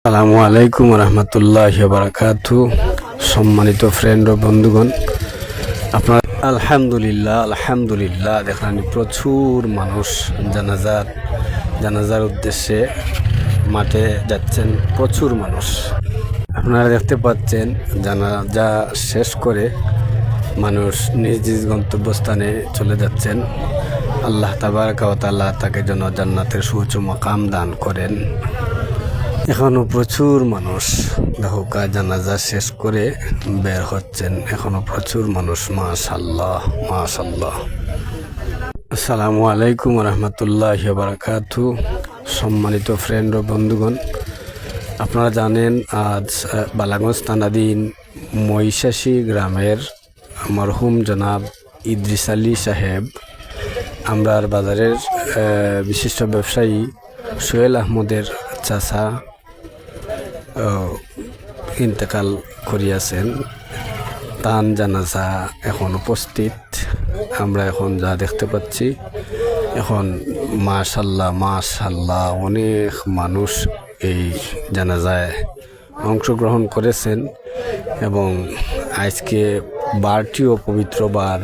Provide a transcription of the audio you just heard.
আসসালামু আলাইকুম রহমতুল্লাহি ওয়া বারাকাতুহু। সম্মানিত ফ্রেন্ড ও বন্ধুগণ, আপনার আলহামদুলিল্লাহ দেখেন প্রচুর মানুষ জানাজার উদ্দেশ্যে মাঠে যাচ্ছেন। প্রচুর মানুষ আপনারা দেখতে পাচ্ছেন। জানাজা শেষ করে মানুষ নিজ নিজ গন্তব্যস্থানে চলে যাচ্ছেন। আল্লাহ তাবারক ওয়া তাআলা তাকে যেন জান্নাতের সুউচ্চ মাকাম দান করেন। এখনো প্রচুর মানুষ দেখোকা জানাজা শেষ করে বের হচ্ছেন। এখনো প্রচুর মানুষ। মাশাআল্লাহ মাশাআল্লাহ। আসসালামু আলাইকুম রহমতুল্লাহি ওয়া বারাকাতুহু। সম্মানিত ফ্রেন্ড ও বন্ধুগণ, আপনারা জানেন আজ বালাগঞ্জ থানাধীন মহিষাসী গ্রামের মরহুম জনাব ইদ্রিস আলী সাহেব আমরার বাজারের বিশিষ্ট ব্যবসায়ী সোহেল আহমদের চাচা ইন্তেকাল করিয়াছেন। তান জানাজা এখন উপস্থিত। আমরা এখন যা দেখতে পাচ্ছি, এখন মাশাআল্লাহ অনেক মানুষ এই জানাজায় অংশগ্রহণ করেছেন এবং আজকে বারটিও পবিত্র বার।